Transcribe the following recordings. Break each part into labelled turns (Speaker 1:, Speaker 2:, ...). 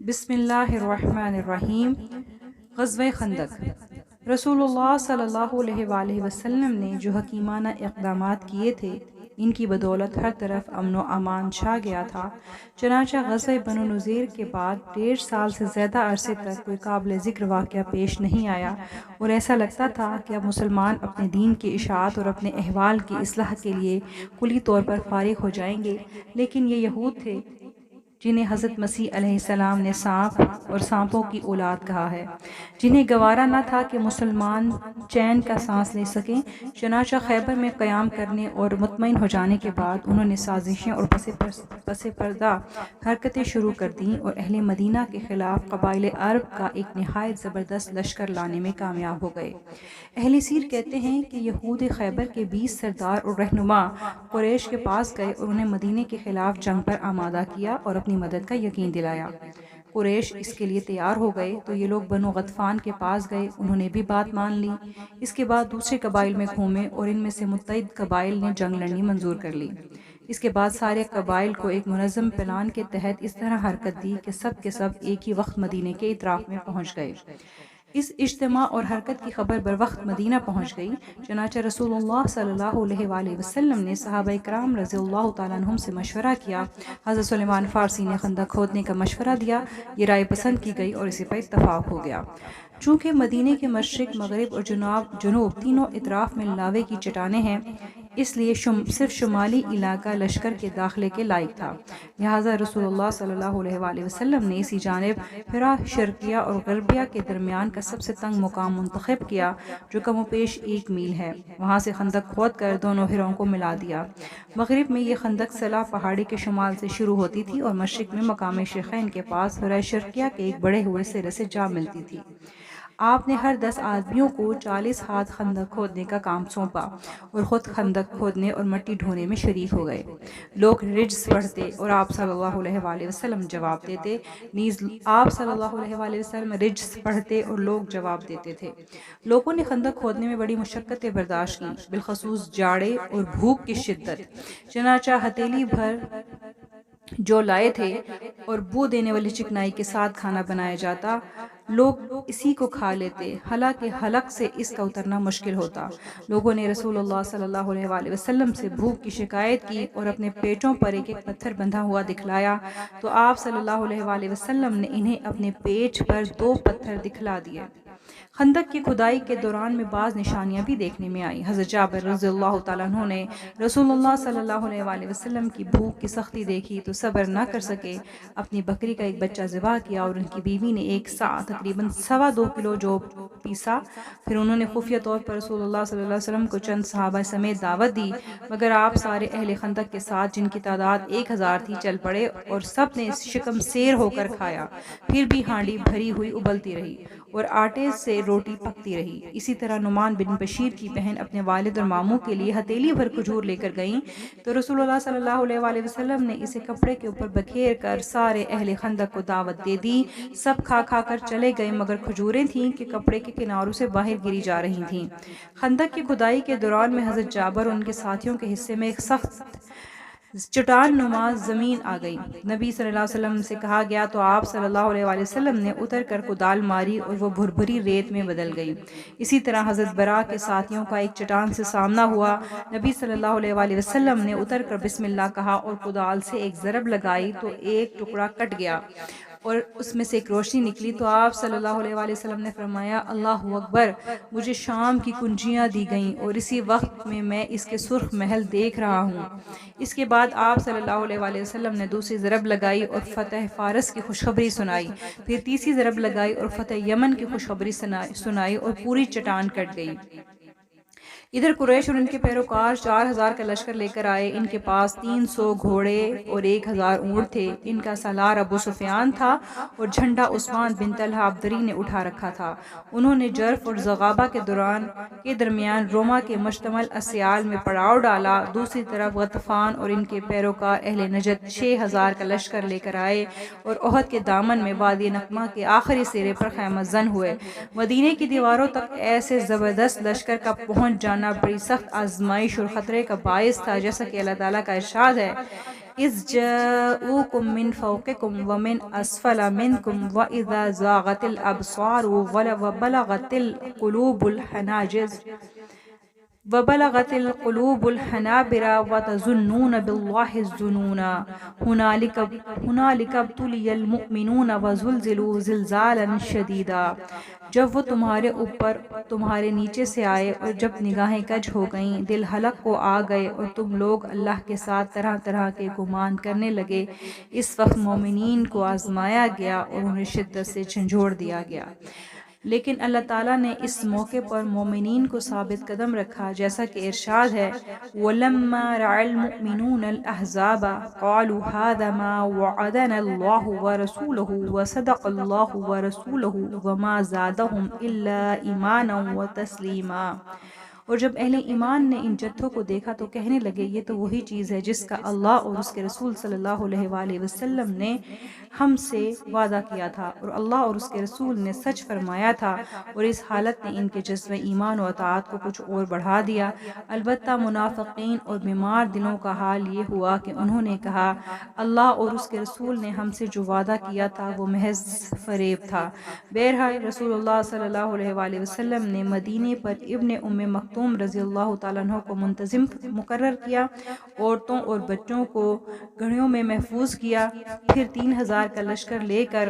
Speaker 1: بسم اللہ الرحمن الرحیم۔ غزوہ خندق۔ رسول اللہ صلی اللہ علیہ وآلہ وسلم نے جو حکیمانہ اقدامات کیے تھے، ان کی بدولت ہر طرف امن و امان چھا گیا تھا۔ چنانچہ غزوہ بنو نذیر کے بعد 1.5 سال سے زیادہ عرصے تک کوئی قابل ذکر واقعہ پیش نہیں آیا، اور ایسا لگتا تھا کہ اب مسلمان اپنے دین کی اشاعت اور اپنے احوال کی اصلاح کے لیے کلی طور پر فارغ ہو جائیں گے۔ لیکن یہ یہود تھے جنہیں حضرت مسیح علیہ السلام نے سانپ اور سانپوں کی اولاد کہا ہے، جنہیں گوارا نہ تھا کہ مسلمان چین کا سانس لے سکیں۔ چنانچہ خیبر میں قیام کرنے اور مطمئن ہو جانے کے بعد انہوں نے سازشیں اور پس پردہ حرکتیں شروع کر دیں اور اہل مدینہ کے خلاف قبائل عرب کا ایک نہایت زبردست لشکر لانے میں کامیاب ہو گئے۔ اہل سیر کہتے ہیں کہ یہود خیبر کے 20 سردار اور رہنما قریش کے پاس گئے اور انہیں مدینے کے خلاف جنگ پر آمادہ کیا اور اپنی مدد کا یقین دلایا۔ قریش اس کے لیے تیار ہو گئے تو یہ لوگ بنو غطفان کے پاس گئے، انہوں نے بھی بات مان لی۔ اس کے بعد دوسرے قبائل میں گھومے اور ان میں سے متحد قبائل نے جنگ لڑنی منظور کر لی۔ اس کے بعد سارے قبائل کو ایک منظم پلان کے تحت اس طرح حرکت دی کہ سب کے سب ایک ہی وقت مدینے کے اطراف میں پہنچ گئے۔ اس اجتماع اور حرکت کی خبر بروقت مدینہ پہنچ گئی۔ چنانچہ رسول اللہ صلی اللہ علیہ وآلہ وسلم نے صحابہ کرام رضی اللہ تعالیٰ عنہم سے مشورہ کیا۔ حضرت سلیمان فارسی نے خندق کھودنے کا مشورہ دیا، یہ رائے پسند کی گئی اور اسی پر اتفاق ہو گیا۔ چونکہ مدینے کے مشرق، مغرب اور جنوب تینوں اطراف میں لاوے کی چٹانیں ہیں، اس لیے صرف شمالی علاقہ لشکر کے داخلے کے لائق تھا۔ لہٰذا رسول اللہ صلی اللہ علیہ وآلہ وسلم نے اسی جانب حرا شرقیہ اور غربیہ کے درمیان کا سب سے تنگ مقام منتخب کیا، جو کم و بیش 1 میل ہے۔ وہاں سے خندق کھود کر دونوں حروں کو ملا دیا۔ مغرب میں یہ خندق سلا پہاڑی کے شمال سے شروع ہوتی تھی اور مشرق میں مقام شیخین کے پاس حرا شرقیہ کے ایک بڑے ہوئے سرے سے جا ملتی تھی۔ آپ نے ہر 10 آدمیوں کو 40 ہاتھ خندق کھودنے کا کام سونپا اور خود خندق کھودنے اور مٹی ڈھونے میں شریک ہو گئے۔ لوگ رجز پڑھتے اور آپ صلی اللہ علیہ وآلہ وسلم جواب دیتے، نیز آپ صلی اللہ علیہ وآلہ وسلم رجز پڑھتے اور لوگ جواب دیتے تھے۔ لوگوں نے خندق کھودنے میں بڑی مشقتیں برداشت کی، بالخصوص جاڑے اور بھوک کی شدت۔ چنانچہ ہتھیلی بھر جو لائے تھے اور بو دینے والی چکنائی کے ساتھ کھانا بنایا جاتا، لوگ اسی کو کھا لیتے، حالانکہ حلق سے اس کا اترنا مشکل ہوتا۔ لوگوں نے رسول اللہ صلی اللہ علیہ وآلہ وسلم سے بھوک کی شکایت کی اور اپنے پیٹوں پر ایک ایک پتھر بندھا ہوا دکھلایا، تو آپ صلی اللہ علیہ وآلہ وسلم نے انہیں اپنے پیٹ پر 2 پتھر دکھلا دیے۔ خندق کی کھدائی کے دوران میں بعض نشانیاں بھی دیکھنے میں آئیں۔ حضرت جابر رضی اللہ تعالیٰ عنہ نے رسول اللہ صلی اللہ علیہ وآلہ وسلم کی بھوک کی سختی دیکھی تو صبر نہ کر سکے، اپنی بکری کا ایک بچہ ذبح کیا اور ان کی بیوی نے ایک سا تقریباً 2.25 کلو جو پیسا۔ پھر انہوں نے خفیہ طور پر رسول اللہ صلی اللہ علیہ وسلم کو چند صحابہ سمیت دعوت دی، مگر آپ سارے اہل خندق کے ساتھ، جن کی تعداد 1000 تھی، چل پڑے اور سب نے شکم سیر ہو کر کھایا۔ پھر بھی ہانڈی بھری ہوئی ابلتی رہی اور آٹے سے روٹی پکتی رہی۔ اسی طرح نعمان بن بشیر کی بہن اپنے والد اور ماموں کے لیے ہتھیلی بھر کھجور لے کر گئیں، تو رسول اللہ صلی اللہ علیہ وآلہ وسلم نے اسے کپڑے کے اوپر بکھیر کر سارے اہل خندق کو دعوت دے دی۔ سب کھا کھا کر چلے گئے، مگر کھجوریں تھیں کہ کپڑے کے کناروں سے باہر گری جا رہی تھیں۔ خندق کی کھدائی کے دوران میں حضرت جابر اور ان کے ساتھیوں کے حصے میں ایک سخت چٹان نما زمین آ گئی۔ نبی صلی اللہ علیہ وسلم سے کہا گیا تو آپ صلی اللہ علیہ وآلہ وسلم نے اتر کر کدال ماری اور وہ بھربھری ریت میں بدل گئی۔ اسی طرح حضرت برا کے ساتھیوں کا ایک چٹان سے سامنا ہوا۔ نبی صلی اللہ علیہ وآلہ وسلم نے اتر کر بسم اللہ کہا اور کدال سے ایک ضرب لگائی تو ایک ٹکڑا کٹ گیا اور اس میں سے ایک روشنی نکلی، تو آپ صلی اللہ علیہ وآلہ وسلم نے فرمایا، اللہ اکبر، مجھے شام کی کنجیاں دی گئیں اور اسی وقت میں اس کے سرخ محل دیکھ رہا ہوں۔ اس کے بعد آپ صلی اللہ علیہ وآلہ وسلم نے دوسری ضرب لگائی اور فتح فارس کی خوشخبری سنائی، پھر تیسری ضرب لگائی اور فتح یمن کی خوشخبری سنائی اور پوری چٹان کٹ گئی۔ ادھر قریش اور ان کے پیروکار 4000 کا لشکر لے کر آئے۔ ان کے پاس 300 گھوڑے اور 1000 اونٹ تھے۔ ان کا سالار ابو سفیان تھا اور جھنڈا عثمان بن طلحہ عبدری نے اٹھا رکھا تھا۔ انہوں نے جرف اور زغابہ کے درمیان روما کے مشتمل اسیال میں پڑاؤ ڈالا۔ دوسری طرف غطفان اور ان کے پیروکار اہل نجد 6000 کا لشکر لے کر آئے اور احد کے دامن میں وادی نقمہ کے آخری سرے پر خیمہ زن ہوئے۔ مدینے کی دیواروں تک ایسے زبردست لشکر کا پہنچ جانا بڑی سخت آزمائش اور خطرے کا باعث تھا، جیسا کہ اللہ تعالیٰ کا ارشاد ہے اذ جاءوکم من فوقکم ومن اسفل منکم واذا زاغت الابصار وبلغت القلوب الحنابر وتظنون بالله الظنونا هنالك ابتلي المؤمنون وزلزلوا زلزالا شدیدا۔ جب وہ تمہارے اوپر تمہارے نیچے سے آئے اور جب نگاہیں کج ہو گئیں، دل حلق کو آ گئے اور تم لوگ اللہ کے ساتھ طرح طرح کے گمان کرنے لگے، اس وقت مومنین کو آزمایا گیا اور انہیں شدت سے جھنجھوڑ دیا گیا۔ لیکن اللہ تعالیٰ نے اس موقع پر مومنین کو ثابت قدم رکھا، جیسا کہ ارشاد ہے وَلَمَّا رَأَى الْمُؤْمِنُونَ الْأَحْزَابَ قَالُوا هَذَا مَا وَعَدَنَا اللَّهُ وَرَسُولُهُ وَصَدَقَ اللَّهُ وَرَسُولُهُ وَمَا زَادَهُمْ إِلَّا إِيمَانًا وَتَسْلِيمًا۔ اور جب اہل ایمان نے ان جتھوں کو دیکھا تو کہنے لگے یہ تو وہی چیز ہے جس کا اللہ اور اس کے رسول صلی اللہ علیہ وآلہ وسلم نے ہم سے وعدہ کیا تھا اور اللہ اور اس کے رسول نے سچ فرمایا تھا، اور اس حالت نے ان کے جذبہ ایمان و اطاعت کو کچھ اور بڑھا دیا۔ البتہ منافقین اور بیمار دلوں کا حال یہ ہوا کہ انہوں نے کہا اللہ اور اس کے رسول نے ہم سے جو وعدہ کیا تھا وہ محض فریب تھا۔ بہرحال رسول اللہ صلی اللہ علیہ وآلہ وسلم نے مدینے پر ابن ام مکتوم رضی اللہ تعالیٰ عنہ کو منتظم مقرر کیا، عورتوں اور بچوں کو گھڑیوں میں محفوظ کیا، پھر 3000 کا لشکر لے کر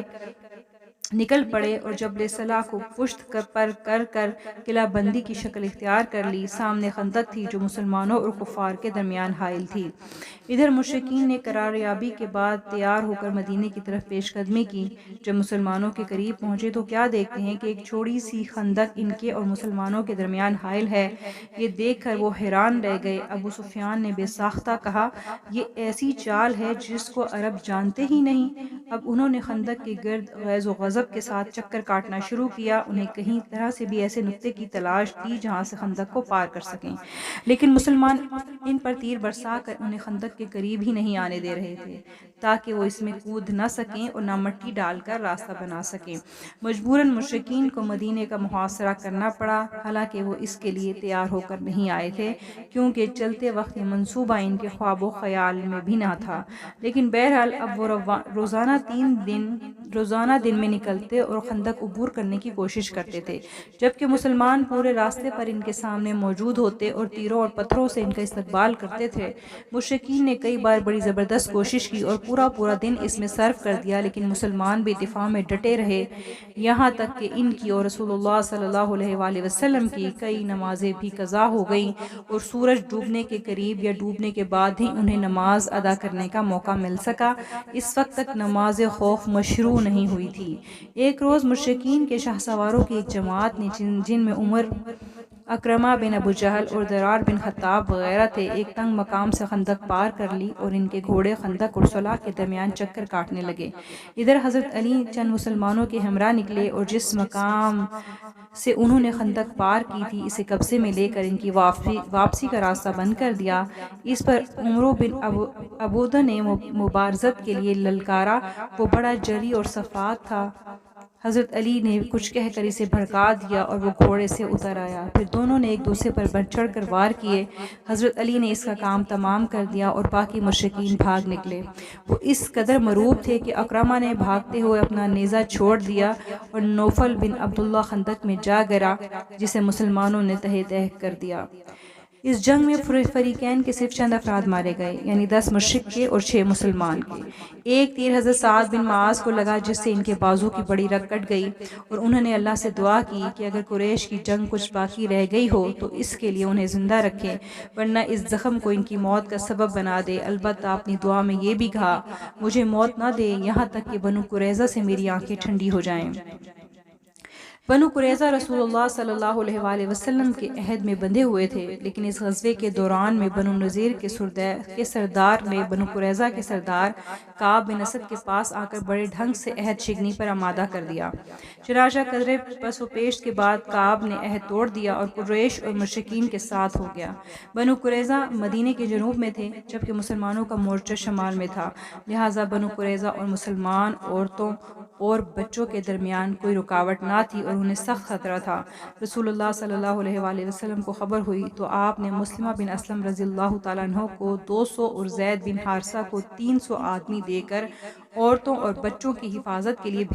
Speaker 1: نکل پڑے اور جبل صلاح کو پشت پر کر قلعہ بندی کی شکل اختیار کر لی۔ سامنے خندق تھی جو مسلمانوں اور کفار کے درمیان حائل تھی۔ ادھر مشرکین نے قراریابی کے بعد تیار ہو کر مدینے کی طرف پیش قدمی کی۔ جب مسلمانوں کے قریب پہنچے تو کیا دیکھتے ہیں کہ ایک چھوٹی سی خندق ان کے اور مسلمانوں کے درمیان حائل ہے۔ یہ دیکھ کر وہ حیران رہ گئے۔ ابو سفیان نے بے ساختہ کہا یہ ایسی چال ہے جس کو عرب جانتے ہی نہیں۔ اب انہوں نے خندق کے گرد غیظ و غضب کے ساتھ چکر کاٹنا شروع کیا۔ انہیں کہیں طرح سے بھی ایسے نقطے کی تلاش تھی جہاں سے خندق کو پار کر سکیں، لیکن مسلمان ان پر تیر برسا کر انہیں خندق کے قریب ہی نہیں آنے دے رہے تھے تاکہ وہ اس میں کود نہ سکیں اور نہ مٹی ڈال کر راستہ بنا سکیں۔ مجبوراً مشرکین کو مدینے کا محاصرہ کرنا پڑا، حالانکہ وہ اس کے لیے تیار ہو کر نہیں آئے تھے، کیونکہ چلتے وقت یہ منصوبہ ان کے خواب و خیال میں بھی نہ تھا۔ لیکن بہرحال اب وہ روزانہ دن میں نکلتے اور خندق عبور کرنے کی کوشش کرتے تھے، جبکہ مسلمان پورے راستے پر ان کے سامنے موجود ہوتے اور تیروں اور پتھروں سے ان کا استقبال کرتے تھے۔ مشرکین نے کئی بار بڑی زبردست کوشش کی اور پورا دن اس میں صرف کر دیا، لیکن مسلمان بھی دفاع میں ڈٹے رہے، یہاں تک کہ ان کی اور رسول اللہ صلی اللہ علیہ وآلہ وسلم کی کئی نمازیں بھی قضا ہو گئیں اور سورج ڈوبنے کے قریب یا ڈوبنے کے بعد ہی انہیں نماز ادا کرنے کا موقع مل سکا۔ اس وقت تک نماز خوف مشروع نہیں ہوئی تھی۔ ایک روز مشرکین کے شاہ سواروں کی ایک جماعت نے جن میں عمر، اکرمہ بن ابو جہل اور درار بن خطاب وغیرہ تھے، ایک تنگ مقام سے خندق پار کر لی اور ان کے گھوڑے خندق اور صلاح کے درمیان چکر کاٹنے لگے۔ ادھر حضرت علی چند مسلمانوں کے ہمراہ نکلے اور جس مقام سے انہوں نے خندق پار کی تھی اسے قبضے میں لے کر ان کی واپسی کا راستہ بند کر دیا۔ اس پر عمرو بن عبودہ نے مبارزت کے لیے للکارا، وہ بڑا جری اور صفات تھا۔ حضرت علی نے کچھ کہہ کر اسے بھڑکا دیا اور وہ گھوڑے سے اتر آیا، پھر دونوں نے ایک دوسرے پر بڑھ چڑھ کر وار کیے۔ حضرت علی نے اس کا کام تمام کر دیا اور باقی مشرکین بھاگ نکلے۔ وہ اس قدر مروب تھے کہ اکرمہ نے بھاگتے ہوئے اپنا نیزہ چھوڑ دیا اور نوفل بن عبداللہ خندق میں جا گرا، جسے مسلمانوں نے تہہ تہہ کر دیا۔ اس جنگ میں فریقین کے صرف چند افراد مارے گئے، یعنی 10 مشرک کے اور 6 مسلمان کے۔ ایک تیر حضرت سعد بن معاذ کو لگا جس سے ان کے بازو کی بڑی رگ کٹ گئی، اور انہوں نے اللہ سے دعا کی کہ اگر قریش کی جنگ کچھ باقی رہ گئی ہو تو اس کے لیے انہیں زندہ رکھے، ورنہ اس زخم کو ان کی موت کا سبب بنا دے۔ البتہ اپنی دعا میں یہ بھی کہا مجھے موت نہ دے یہاں تک کہ بنو قریظہ سے میری آنکھیں ٹھنڈی ہو جائیں۔ بنو قریظہ رسول اللہ صلی اللہ علیہ وآلہ وسلم کے عہد میں بندھے ہوئے تھے، لیکن اس غزوے کے دوران میں بنو نذیر کے سردار نے بنو قریظہ کے سردار کعب بن اسد کے پاس آ کر بڑے ڈھنگ سے عہد شکنی پر آمادہ کر دیا۔ چنانچہ قدرے پس و پیش کے بعد کعب نے عہد توڑ دیا اور قریش اور مشرکین کے ساتھ ہو گیا۔ بنو قریظہ مدینے کے جنوب میں تھے، جبکہ مسلمانوں کا مورچہ شمال میں تھا، لہٰذا بنو قریظہ اور مسلمان عورتوں اور بچوں کے درمیان کوئی رکاوٹ نہ تھی اور انہیں سخت خطرہ تھا۔ رسول اللہ صلی اللہ علیہ وآلہ وسلم کو خبر ہوئی تو آپ نے مسلمہ بن اسلم رضی اللہ تعالیٰ عنہ کو 200 اور زید بن حارثہ کو 300 آدمی دے کر عورتوں اور بچوں کی حفاظت کے لیے